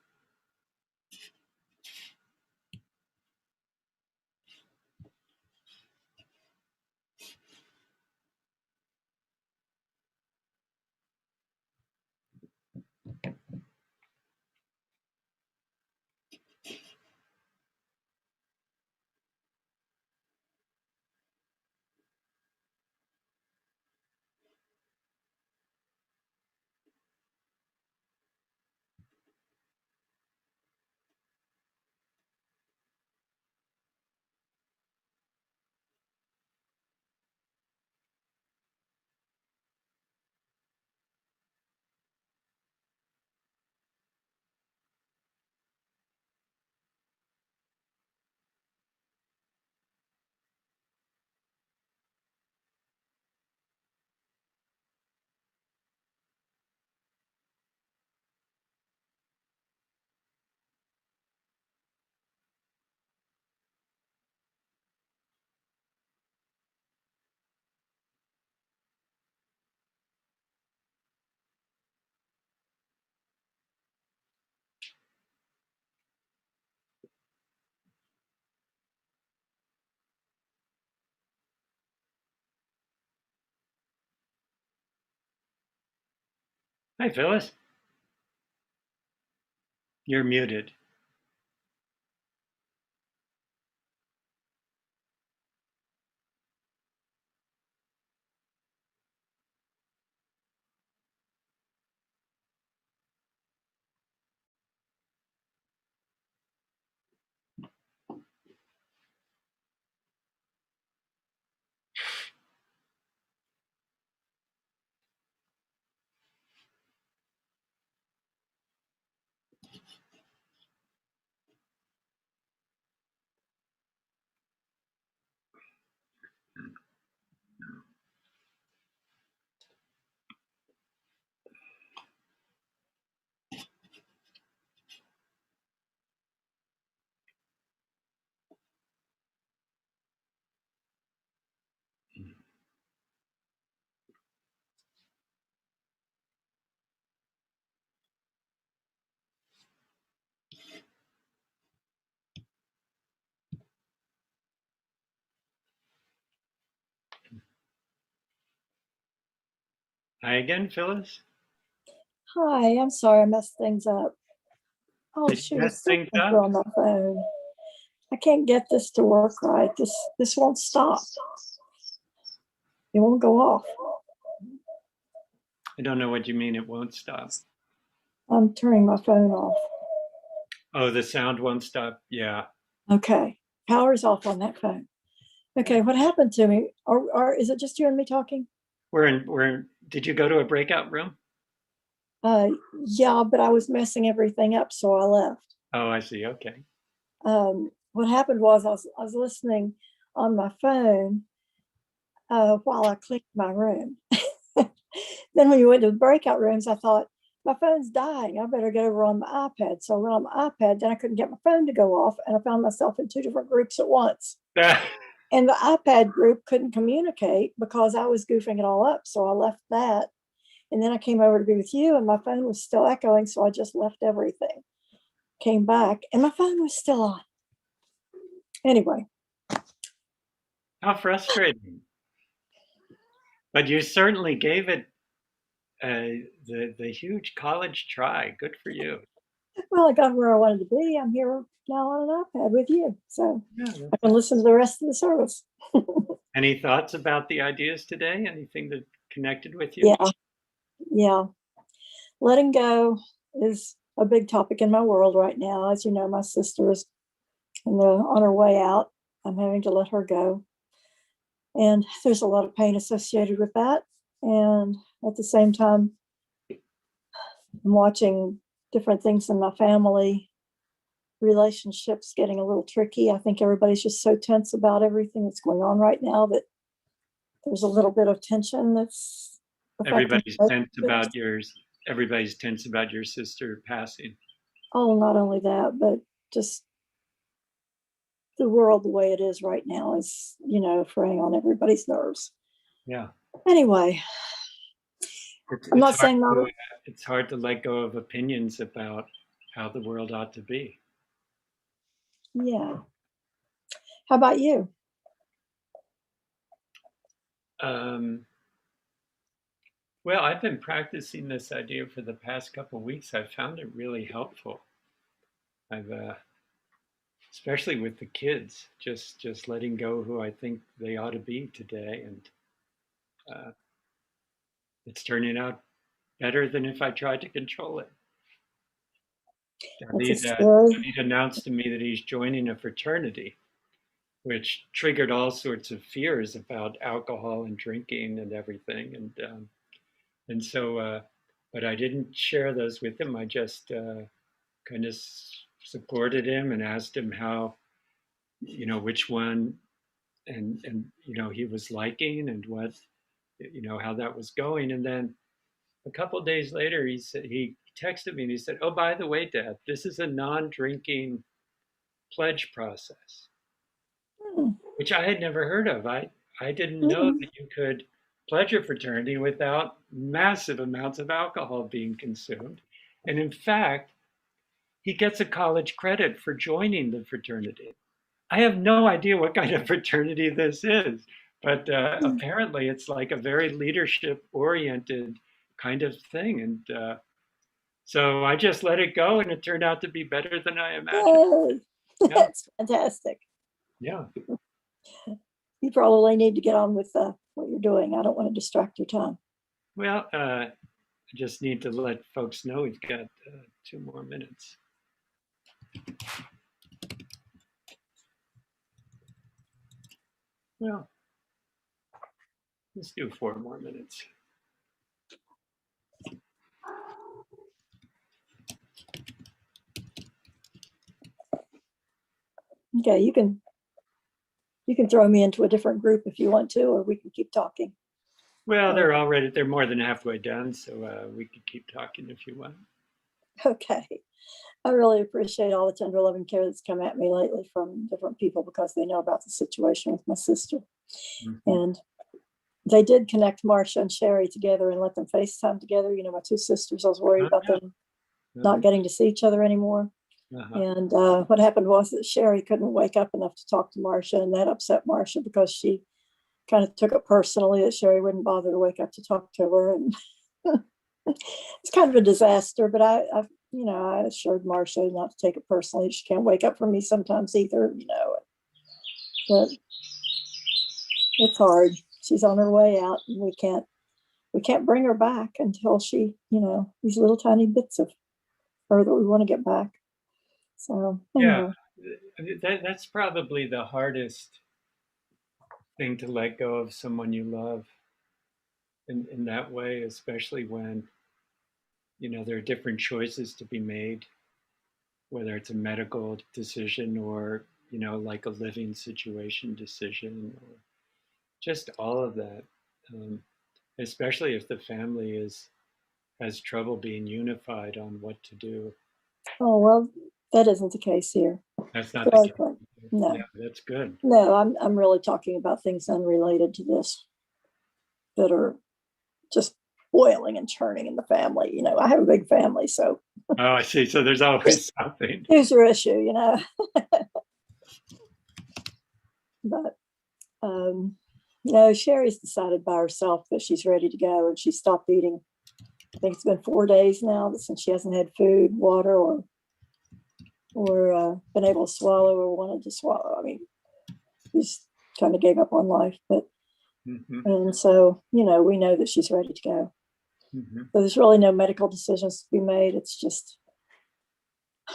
Hi, Phyllis. You're muted. Hi again, Phyllis. Hi, I'm sorry I messed things up. Oh Did you shoot, mess it's still things coming up? through on my phone. I can't get this to work right. This won't stop. It won't go off. I don't know what you mean it won't stop. I'm turning my phone off. Oh, the sound won't stop? Yeah. Okay, power's off on that phone. Okay, what happened to me? Or is it just you and me talking? Did you go to a breakout room? Yeah, but I was messing everything up, so I left. Oh, I see. Okay. What happened was I was listening on my phone while I cleaned my room. Then when you went to the breakout rooms, I thought, my phone's dying. I better get over on my iPad. So I went on my iPad, then I couldn't get my phone to go off, and I found myself in 2 different groups at once. And the iPad group couldn't communicate because I was goofing it all up. So I left that. And then I came over to be with you, and my phone was still echoing. So I just left everything, came back, and my phone was still on. Anyway. How frustrating. But you certainly gave it the huge college try. Good for you. Well, I got where I wanted to be. I'm here now on an iPad with you, so Yeah. I can listen to the rest of the service. Any thoughts about the ideas today? Anything that connected with you? Yeah, yeah. Letting go is a big topic in my world right now. As you know, my sister is on her way out. I'm having to let her go. And there's a lot of pain associated with that. And at the same time, I'm watching different things in my family, relationships getting a little tricky. I think everybody's just so tense about everything that's going on right now that there's a little bit of tension that's affecting Everybody's tense about relationships. everybody's tense about your sister passing. Oh, not only that, but just the world the way it is right now is, fraying on everybody's nerves. Yeah. Anyway, I'm not saying not. It's hard to let go of opinions about how the world ought to be. Yeah. How about you? Well, I've been practicing this idea for the past couple of weeks. I've found it really helpful. I've especially with the kids, just letting go who I think they ought to be today, and it's turning out better than if I tried to control it. David announced to me that he's joining a fraternity, which triggered all sorts of fears about alcohol and drinking and everything, and so, but I didn't share those with him. I just kind of supported him and asked him how, which one, and he was liking and what, how that was going. And then a couple of days later, he texted me and he said, "Oh, by the way, Dad, this is a non-drinking pledge process," which I had never heard of. I didn't know that you could pledge a fraternity without massive amounts of alcohol being consumed. And in fact, he gets a college credit for joining the fraternity. I have no idea what kind of fraternity this is, but apparently it's like a very leadership oriented kind of thing. And so I just let it go, and it turned out to be better than I imagined. Yay. Yeah. That's fantastic. Yeah. You probably need to get on with what you're doing. I don't want to distract your time. Well, I just need to let folks know we've got 2 more minutes. Well, let's do 4 more minutes. Okay, you can throw me into a different group if you want to, or we can keep talking. Well, they're more than halfway done, so we could keep talking if you want. Okay. I really appreciate all the tender loving care that's come at me lately from different people because they know about the situation with my sister. Mm-hmm. And they did connect Marcia and Sherry together and let them FaceTime together. My 2 sisters, I was worried about them not getting to see each other anymore. And what happened was that Sherry couldn't wake up enough to talk to Marcia, and that upset Marcia because she kind of took it personally that Sherry wouldn't bother to wake up to talk to her. And it's kind of a disaster, but I assured Marcia not to take it personally. She can't wake up for me sometimes either, but it's hard. She's on her way out, and we can't bring her back until she, these little tiny bits of her that we want to get back. So anyway. Yeah, that's probably the hardest thing to let go of someone you love in that way, especially when, there are different choices to be made, whether it's a medical decision or, like a living situation decision, or just all of that, especially if the family has trouble being unified on what to do. Oh, well, that isn't the case here. That's not the case. No. Yeah, that's good. No, I'm really talking about things unrelated to this that are just boiling and churning in the family. I have a big family, so. Oh, I see. So there's always something. Here's your issue, But, Sherry's decided by herself that she's ready to go, and she stopped eating I think it's been 4 days now since she hasn't had food, water, or been able to swallow or wanted to swallow. I mean, she's kind of gave up on life, but and so, we know that she's ready to go. So there's really no medical decisions to be made. It's just.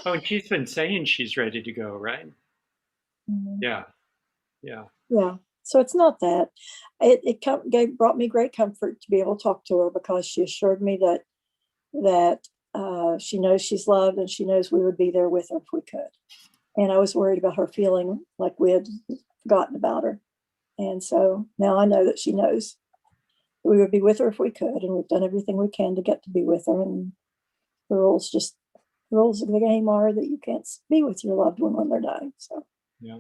Oh, and she's been saying she's ready to go, right? Yeah. So it's not that. It brought me great comfort to be able to talk to her, because she assured me that she knows she's loved, and she knows we would be there with her if we could. And I was worried about her feeling like we had forgotten about her. And so now I know that she knows we would be with her if we could, and we've done everything we can to get to be with her. And the rules of the game are that you can't be with your loved one when they're dying. So yeah.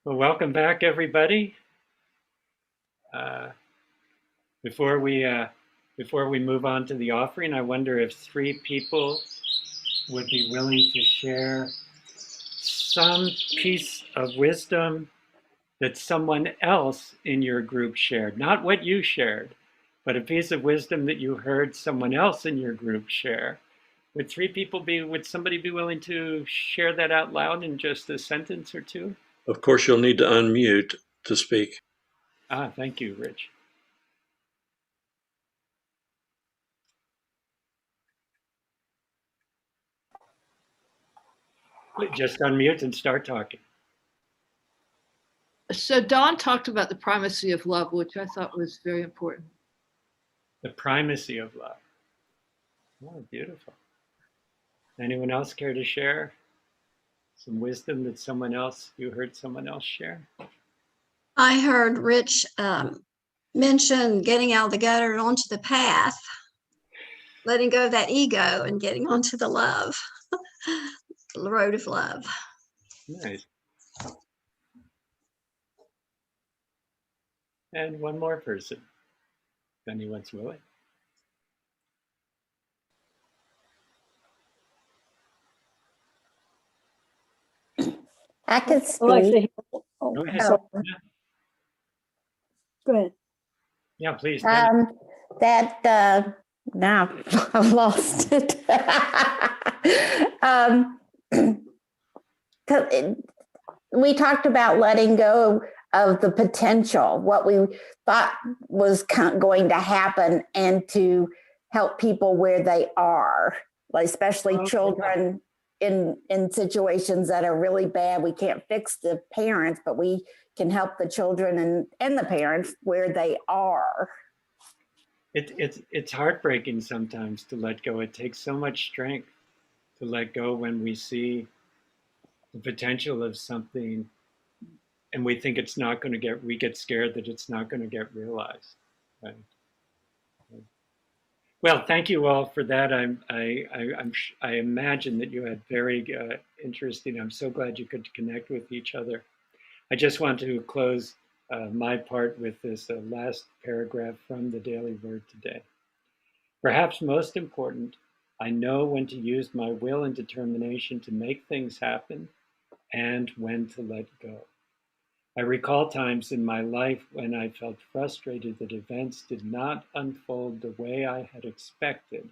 Well, welcome back, everybody. Before we move on to the offering, I wonder if 3 people would be willing to share some piece of wisdom that someone else in your group shared, not what you shared, but a piece of wisdom that you heard someone else in your group share. Would somebody be willing to share that out loud in just a sentence or two? Of course, you'll need to unmute to speak. Thank you, Rich. Just unmute and start talking. So Dawn talked about the primacy of love, which I thought was very important. The primacy of love. Oh, beautiful. Anyone else care to share some wisdom that you heard someone else share? I heard Rich mention getting out of the gutter and onto the path, letting go of that ego and getting onto the love, the road of love. Nice. And one more person, if anyone's willing. I could Well, speak. actually, Go ahead. sorry. Go ahead. Yeah, please. Now I've lost it. 'Cause we talked about letting go of the potential, what we thought was going to happen, and to help people where they are, like especially children in situations that are really bad. We can't fix the parents, but we can help the children and the parents where they are. It's heartbreaking sometimes to let go. It takes so much strength to let go when we see the potential of something and we think it's not going to we get scared that it's not going to get realized. Right? Well, thank you all for that. I imagine that you had very interesting. I'm so glad you could connect with each other. I just want to close my part with this last paragraph from the Daily Word today. Perhaps most important, I know when to use my will and determination to make things happen and when to let go. I recall times in my life when I felt frustrated that events did not unfold the way I had expected.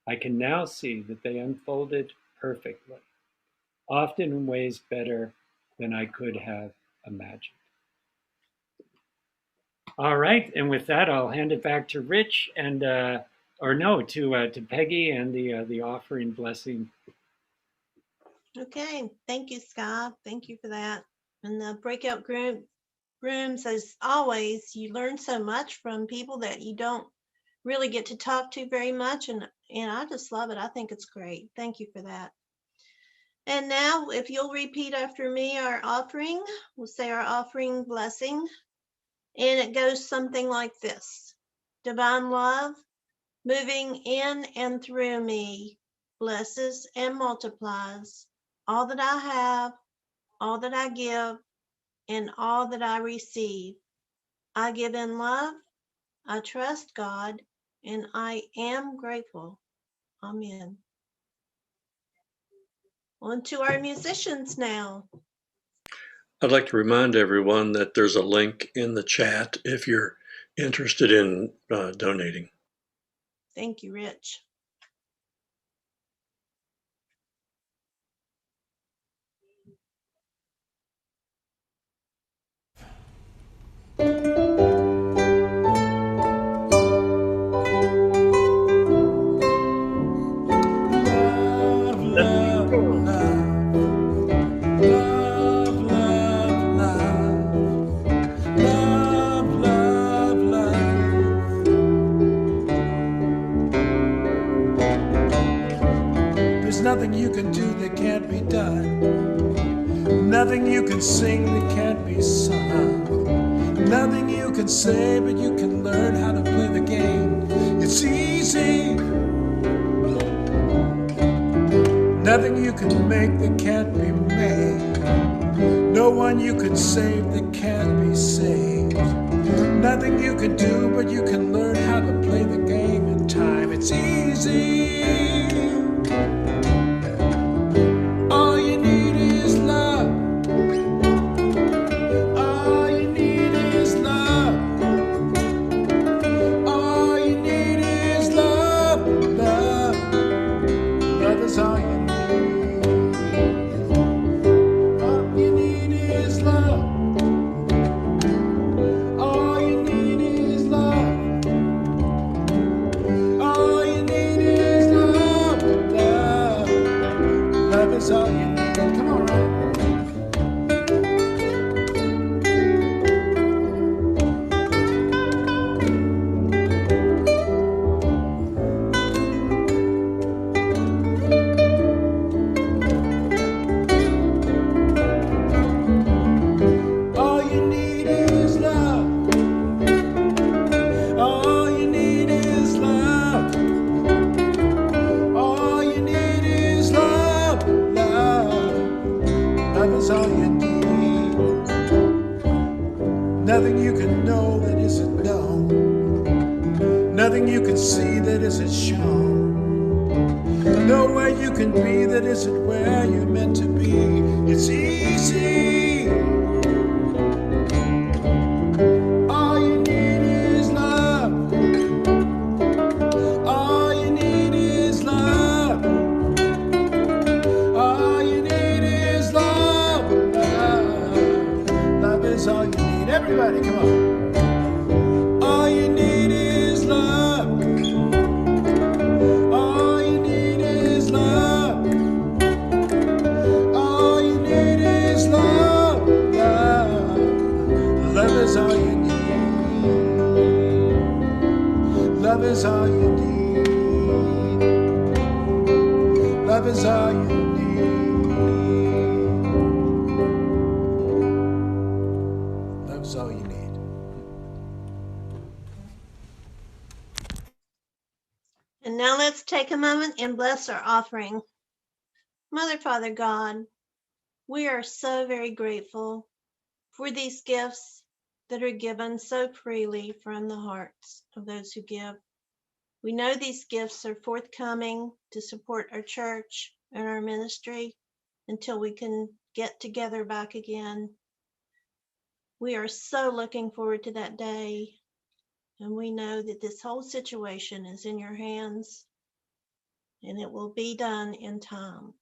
I can now see that they unfolded perfectly, often in ways better than I could have imagined. All right, and with that, I'll hand it back to Rich to Peggy and the offering blessing. Okay, thank you, Sky. Thank you for that. And the breakout rooms, as always, you learn so much from people that you don't really get to talk to very much, and I just love it. I think it's great. Thank you for that. And now, if you'll repeat after me our offering, we'll say our offering blessing, and it goes something like this. Divine love, moving in and through me, blesses and multiplies all that I have, all that I give, and all that I receive. I give in love, I trust God, and I am grateful. Amen. On to our musicians now. I'd like to remind everyone that there's a link in the chat if you're interested in donating. Thank you, Rich. Love, love, love. Love, love, love. Love, love, love. There's nothing you can do that can't be done. Nothing you can sing that can't be sung. Nothing you can say, but you can learn how to play the game. It's easy. Nothing you can make that can't be made. No one you can save that can't be saved. Nothing you can do, but you can learn how to play the game in time. It's easy. All you need is love. All you need is love. All you need is love. Love. Love is all you need. All you need is love. All you need is love. All you need is love. Love. Love is all you need. Come on, Ryan. All you need is love. All you need is love. All you need is love. Love. Love is all you need. Nothing you can know that isn't known. Nothing you can see that isn't shown. Nowhere you can be that isn't where you're meant to be. It's easy. All you need is love. All you need is love. All you need is love. Love. Love is all you need. Everybody, come on. All you need is love. All you need is love. All you need is love. Love. Love is all you need. Love is all you need. Love is all you need. Love is all you need. And now let's take a moment and bless our offering. Mother, Father, God, we are so very grateful for these gifts that are given so freely from the hearts of those who give. We know these gifts are forthcoming to support our church and our ministry until we can get together back again. We are so looking forward to that day, and we know that this whole situation is in your hands, and it will be done in time.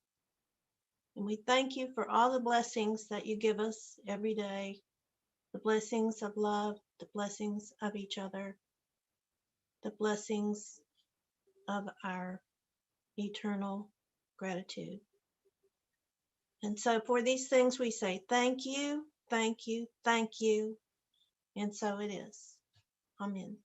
And we thank you for all the blessings that you give us every day, the blessings of love, the blessings of each other, the blessings of our eternal gratitude. And so for these things we say thank you, thank you, thank you, and so it is. Amen.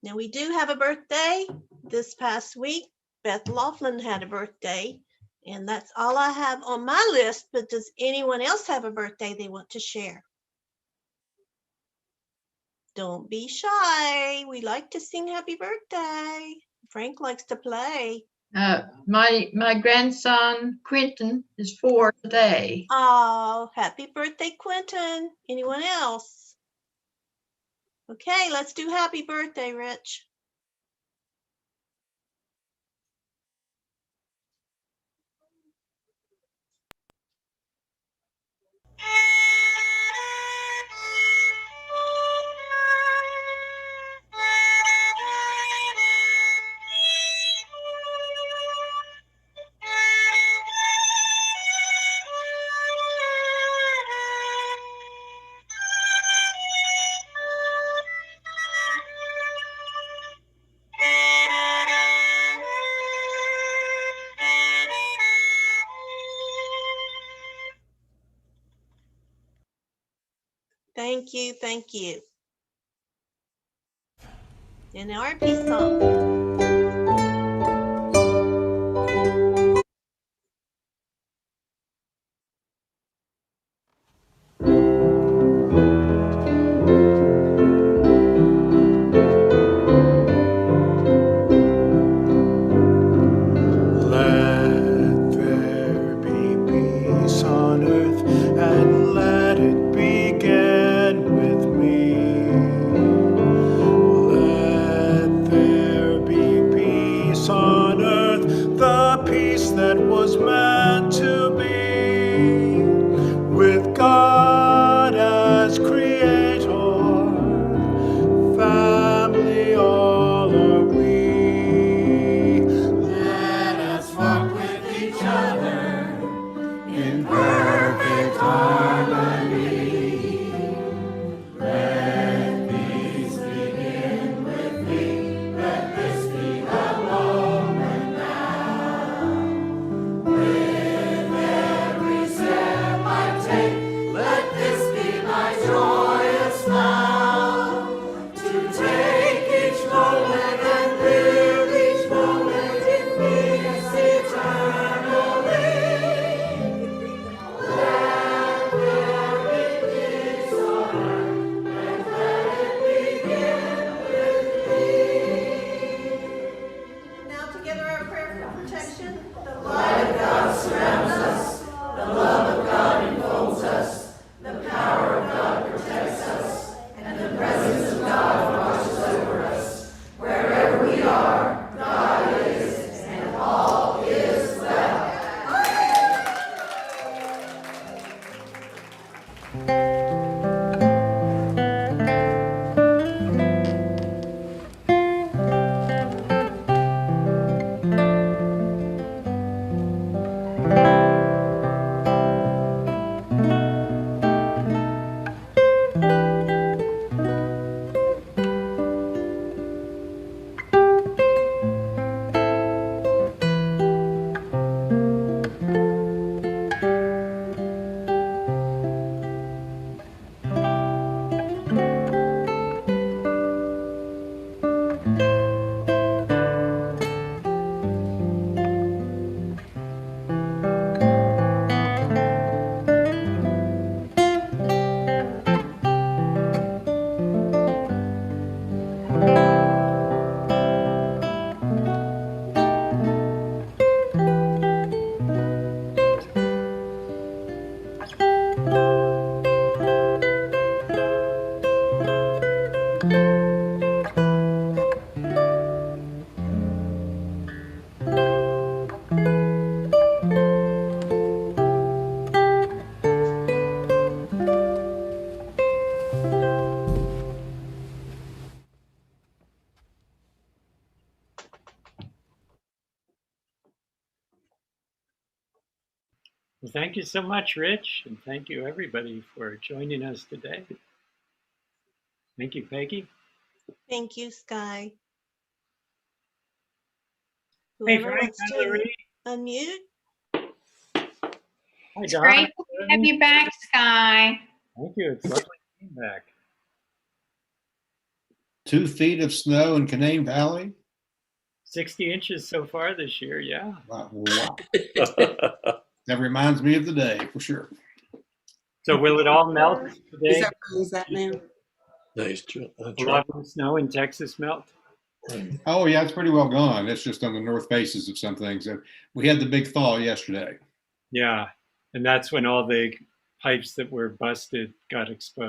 Now we do have a birthday this past week. Beth Laughlin had a birthday, and that's all I have on my list, but does anyone else have a birthday they want to share? Don't be shy. We like to sing happy birthday. Frank likes to play. My grandson Quentin is 4 today. Oh, happy birthday, Quentin. Anyone else? Okay, let's do happy birthday, Rich. Thank you, thank you. And now our peace song. Let there be peace on earth, and let it begin with me. Let there be peace on earth, the peace that was meant to be, with God as creator, family all are we. Let us walk with each other in perfect harmony. Let peace begin with me. Let this be the moment now. With every step I take, let this be my joyous vow. To take each moment and live each moment in peace eternally. Let there be peace on earth, and let it begin with me. Now together our prayer for protection. The Light of God surrounds us, the love of God enfolds us, the power of God protects us, and the presence of God watches over us. Wherever we are, God is, and all is well. Well, thank you so much, Rich, and thank you everybody for joining us today. Thank you, Peggy. Thank you, Sky. Hey, Whoever Frank, wants to Valerie. unmute. Hi, It's Don. great to have you back, Sky. Thank you. It's lovely to be back. 2 feet of snow in Canaan Valley. 60 inches so far this year, yeah. Wow. That reminds me of the day for sure. So will it all melt today? Is that now? Nice. A lot of the snow in Texas melt? Oh yeah, it's pretty well gone. It's just on the north faces of some things. We had the big thaw yesterday. Yeah, and that's when all the pipes that were busted got exposed.